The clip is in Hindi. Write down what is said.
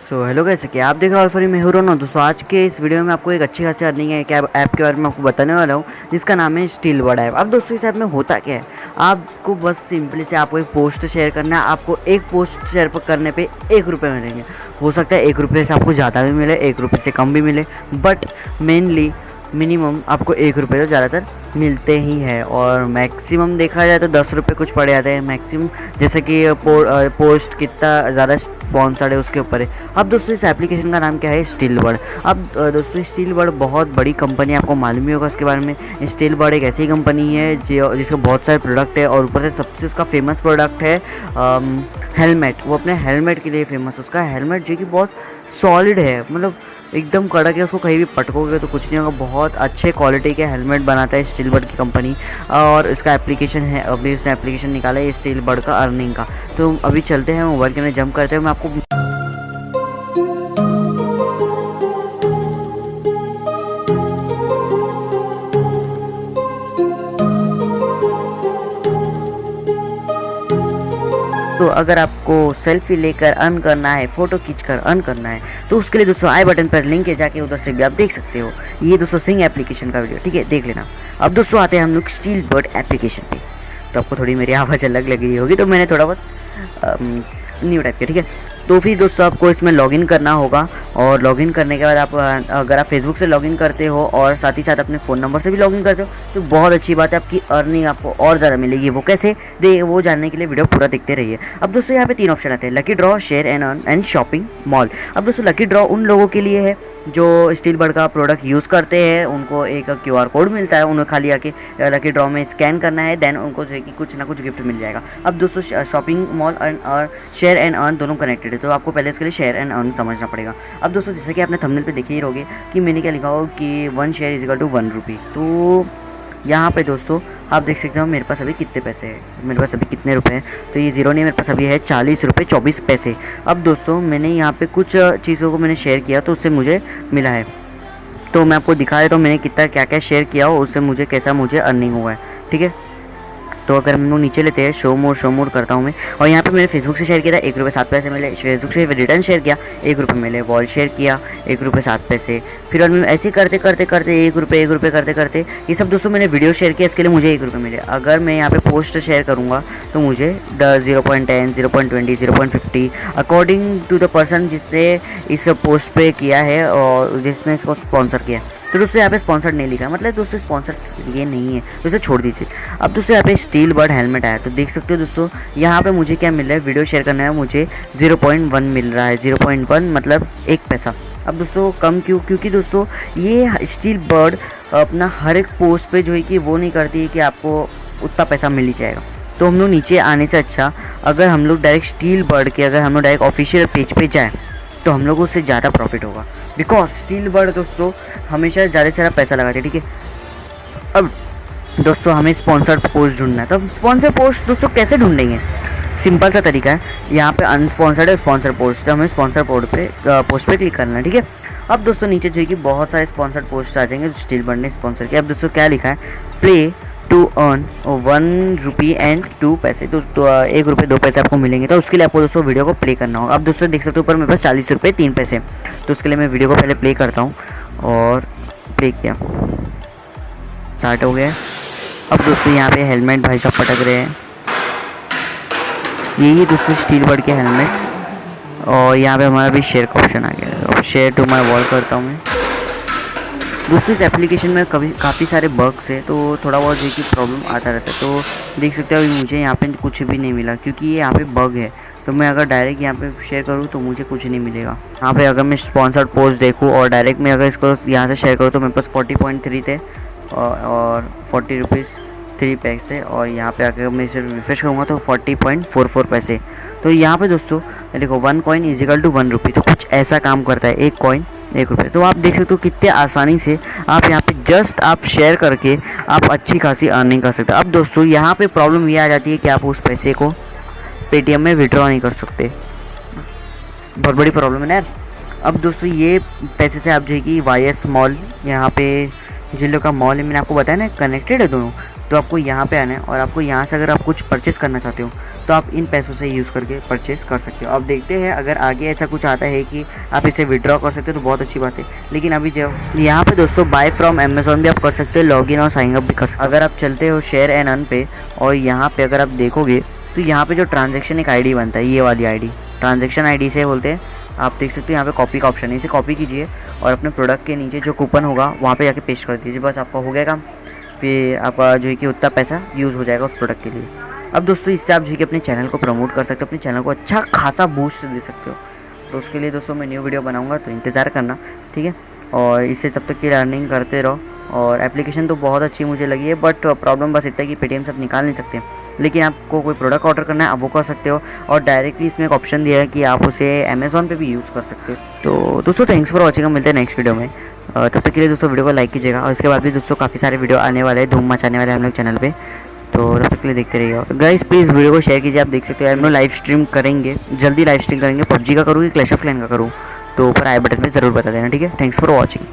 हेलो कैसे कि आप देख रहे हो ऑलफरी मैं रोनो। दोस्तों आज के इस वीडियो में आपको एक अच्छी खासी अर्निंग है एक ऐप के बारे में आपको बताने वाला हूँ जिसका नाम है स्टीलबर्ड ऐप। अब दोस्तों इस ऐप में होता क्या है, आपको बस सिंपली से आपको एक पोस्ट शेयर करना है। आपको एक पोस्ट शेयर करने पे 1 रुपये मिलेंगे। हो सकता है 1 रुपये से आपको ज़्यादा भी मिले, 1 रुपये से कम भी मिले, बट मेनली मिनिमम आपको 1 रुपये तो ज़्यादातर मिलते ही है। और मैक्सिमम देखा जाए तो 10 रुपये कुछ पड़ जाते हैं मैक्सिमम, जैसे कि पोस्ट कितना ज़्यादा स्पॉन्सर्ड है उसके ऊपर है। अब दोस्तों इस एप्लीकेशन का नाम क्या है, स्टीलबर्ड। अब दोस्तों स्टीलबर्ड बहुत बड़ी कंपनी है, आपको मालूम ही होगा उसके बारे में। स्टीलबर्ड एक ऐसी कंपनी है जो जिसका बहुत सारे प्रोडक्ट है और ऊपर से सबसे उसका फेमस प्रोडक्ट है हेलमेट। वो अपने हेलमेट के लिए फेमस। उसका हेलमेट जो कि बहुत सॉलिड है, मतलब एकदम कड़क है, उसको कहीं भी पटकोगे तो कुछ नहीं होगा। बहुत अच्छे क्वालिटी के हेलमेट बनाता है स्टीलबर्ड की कंपनी। और इसका एप्लीकेशन है, अभी उसने एप्लीकेशन निकाला है स्टीलबर्ड का अर्निंग का। तो अभी चलते हैं मोबाइल के अंदर जंप करते हैं, मैं आपको तो अगर आपको सेल्फी लेकर अर्न करना है, फ़ोटो खींचकर अर्न करना है, तो उसके लिए दोस्तों आई बटन पर लिंक है, जाके उधर से भी आप देख सकते हो। ये दोस्तों सिंग एप्लीकेशन का वीडियो, ठीक है, देख लेना। अब दोस्तों आते हैं हम लोग स्टीलबर्ड एप्लीकेशन पे। तो आपको थोड़ी मेरी आवाज़ अलग लग रही होगी, तो मैंने थोड़ा बहुत न्यू टाइप किया, ठीक है। तो फिर दोस्तों आपको इसमें लॉगिन करना होगा। और लॉगिन करने के बाद आप अगर आप फेसबुक से लॉगिन करते हो और साथ ही साथ अपने फ़ोन नंबर से भी लॉगिन करते हो तो बहुत अच्छी बात है, आपकी अर्निंग आपको और ज़्यादा मिलेगी। वो कैसे वो जानने के लिए वीडियो पूरा देखते रहिए। अब दोस्तों यहाँ पे 3 ऑप्शन आते हैं, lucky draw, share and earn and shopping mall. अब दोस्तों लकी ड्रॉ उन लोगों के लिए है जो स्टीलबर्ड का प्रोडक्ट यूज़ करते हैं। उनको एक QR कोड मिलता है, उन्हें खाली आके लकी ड्रॉ में स्कैन करना है, देन उनको जो है कि कुछ ना कुछ गिफ्ट मिल जाएगा। अब दोस्तों शॉपिंग मॉल और शेयर एंड अर्न दोनों कनेक्टेड है, तो आपको पहले इसके लिए शेयर एंड अर्न समझना पड़ेगा। अब दोस्तों जैसे कि आपने थंबनेल पे देखे ही रहोगे कि मैंने क्या लिखा हो कि 1 शेयर इज इक्वल टू 1 रुपी। तो यहाँ पे दोस्तों आप देख सकते हो मेरे पास अभी कितने पैसे हैं, मेरे पास अभी कितने रुपए हैं। तो ये ज़ीरो नहीं, मेरे पास अभी है 40 रुपये 24 पैसे। अब दोस्तों मैंने यहाँ पे कुछ चीज़ों को मैंने शेयर किया तो उससे मुझे मिला है, तो मैं आपको दिखा देता हूँ मैंने कितना क्या क्या शेयर किया हो, उससे मुझे कैसा मुझे अर्निंग हुआ है, ठीक है। तो अगर हम लोग नीचे लेते हैं शो मोड करता हूँ मैं, और यहाँ पे मैंने फेसबुक से शेयर किया था 1 रुपये 7 पैसे मिले। फेसबुक से रिटर्न शेयर किया 1 रुपये मिले। वॉल शेयर किया 1 रुपये 7 पैसे। फिर और मैं ऐसे करते करते 1 रुपये करते करते ये सब दोस्तों मैंने वीडियो शेयर किया, इसके लिए मुझे 1 रुपये मिले। अगर मैं यहाँ पे पोस्ट शेयर करूँगा तो मुझे 0.10 0.20 0.50 अकॉर्डिंग टू द पर्सन जिसने इस पोस्ट पे किया है और जिसने इसको स्पॉन्सर किया। तो दोस्तों यहाँ पे स्पॉन्सर नहीं लिखा, मतलब दोस्तों स्पॉन्सर ये नहीं है, तो इसे छोड़ दीजिए। अब दोस्तों यहाँ पे स्टीलबर्ड हेलमेट आया, तो देख सकते हो दोस्तों यहाँ पे मुझे क्या मिल रहा है, वीडियो शेयर करना है मुझे 0.1 मिल रहा है। 0.1 मतलब 1 पैसा। अब दोस्तों कम क्यों, क्योंकि दोस्तों ये स्टीलबर्ड अपना हर एक पोस्ट पे जो है कि वो नहीं करती है कि आपको उतना पैसा मिल ही जाएगा। तो हम लोग नीचे आने से अच्छा अगर हम लोग डायरेक्ट स्टीलबर्ड के अगर हम लोग डायरेक्ट ऑफिशियल पेज पे जाए तो हम लोगों को उससे ज़्यादा प्रॉफिट होगा, बिकॉज स्टीलबर्ड दोस्तों हमेशा ज़्यादा से ज़्यादा पैसा लगाते हैं, ठीक है। अब दोस्तों हमें स्पॉन्सर्ड पोस्ट ढूंढना है, तो स्पॉन्सर पोस्ट दोस्तों कैसे ढूंढेंगे, सिंपल सा तरीका है। यहाँ पे अनस्पॉन्सर्ड है स्पॉन्सर पोस्ट, तो हमें स्पॉन्सर पोस्ट पे क्लिक करना है, ठीक है। अब दोस्तों नीचे जो है कि बहुत सारे स्पॉन्सर्ड पोस्ट आ जाएंगे जो स्टीलबर्ड ने स्पॉन्सर किया। अब दोस्तों क्या लिखा है, play to earn 1 rupee and 2 पैसे। तो 1 रुपये 2 पैसे आपको मिलेंगे, तो उसके लिए आपको दोस्तों वीडियो को प्ले करना होगा। अब दोस्तों देख सकते हो ऊपर मेरे पास 40 रुपये 3 पैसे, तो उसके लिए मैं वीडियो को पहले प्ले करता हूँ। और प्ले किया, स्टार्ट हो गया। अब दोस्तों यहाँ पे हेलमेट भाई साहब पटक रहे हैं, यही दोस्तों स्टीलबर्ड के हेलमेट्स। और यहाँ पे हमारा भी शेयर का ऑप्शन आ गया। अब शेयर टू माई वॉल करता हूँ मैं। दूसरी इस एप्लीकेशन में काफ़ी सारे बग्स है, तो थोड़ा बहुत जो कि प्रॉब्लम आता रहता है। तो देख सकते हो मुझे यहाँ पे कुछ भी नहीं मिला क्योंकि ये यहाँ पे बग है। तो मैं अगर डायरेक्ट यहाँ पे शेयर करूँ तो मुझे कुछ नहीं मिलेगा। यहाँ पे अगर मैं स्पॉन्सर्ड पोस्ट देखूँ और डायरेक्ट मैं अगर इसको यहाँ से शेयर करूँ तो मेरे पास 40.3 थे और 40 रुपीज़ 3 पैसे। और यहाँ पे अगर मैं इसे रिफ्रेश करूँगा तो 40.44 पैसे। तो यहाँ पे दोस्तों देखो 1 कॉइन इज इक्वल टू 1 रुपी, तो कुछ ऐसा काम करता है, 1 कॉइन 1 रुपये। तो आप देख सकते हो कितने आसानी से आप यहाँ पे जस्ट आप शेयर करके आप अच्छी खासी अर्निंग कर सकते हो। अब दोस्तों यहाँ पे प्रॉब्लम ये आ जाती है कि आप उस पैसे को पेटीएम में विड्रॉ नहीं कर सकते, बहुत बड़ी प्रॉब्लम है ना यार। अब दोस्तों ये पैसे से आप जो है कि YS मॉल, यहाँ पे जिन लोग का मॉल है मैंने आपको बताया ना कनेक्टेड है दोनों, तो आपको यहाँ पे आना है। और आपको यहाँ से अगर आप कुछ परचेस करना चाहते हो तो आप इन पैसों से यूज़ करके परचेज़ कर सकते हो। अब देखते हैं अगर आगे ऐसा कुछ आता है कि आप इसे विड्रॉ कर सकते हो तो बहुत अच्छी बात है। लेकिन अभी जो यहाँ पे दोस्तों बाय फ्रॉम अमेज़ॉन भी आप कर सकते हो, लॉगिन और साइन अप भी कर सकते हो। अगर आप चलते हो शेयर एंड अर्न पे और यहाँ पे अगर आप देखोगे तो यहाँ पे जो ट्रांजैक्शन एक आईडी बनता है, ये वाली आईडी ट्रांजैक्शन आईडी से बोलते हैं। आप देख सकते हो यहाँ पे कॉपी का ऑप्शन है, इसे कॉपी कीजिए और अपने प्रोडक्ट के नीचे जो कूपन होगा वहाँ पे जाके पेस्ट कर दीजिए, बस आपका हो गया काम। फिर आपका जो है कि उतना पैसा यूज़ हो जाएगा उस प्रोडक्ट के लिए। अब दोस्तों इससे आप जो है कि अपने चैनल को प्रमोट कर सकते हो, अपने चैनल को अच्छा खासा बूस्ट दे सकते हो। तो उसके लिए दोस्तों मैं न्यू वीडियो बनाऊँगा, तो इंतज़ार करना, ठीक है। और इससे तब तक की अर्निंग करते रहो। और एप्लीकेशन तो बहुत अच्छी मुझे लगी है, बट प्रॉब्लम बस इतना है कि पेटीएम से आप निकाल नहीं सकते। लेकिन आपको कोई प्रोडक्ट ऑर्डर करना है आप वो कर सकते हो, और डायरेक्टली इसमें एक ऑप्शन दिया है कि आप उसे अमेज़ॉन पे भी यूज़ कर सकते हो। तो दोस्तों थैंक्स फॉर वॉचिंग, हम मिलते हैं नेक्स्ट वीडियो में। तब तक के लिए दोस्तों वीडियो को लाइक कीजिएगा, और इसके बाद भी दोस्तों काफ़ी सारे वीडियो आने वाले हैं, धूम मचाने वाले हैं हम लोग चैनल पे। तो तब तक के लिए देखते रहिएगा गाइस, प्लीज़ वीडियो को शेयर कीजिए। आप देख सकते हो हम लोग लाइव स्ट्रीम करेंगे, जल्दी लाइव स्ट्रीम करेंगे। पबजी का करूँ कि क्लैश ऑफ क्लैन का करूँ, तो ऊपर आई बटन में ज़रूर बता देना, ठीक है। Thanks for watching.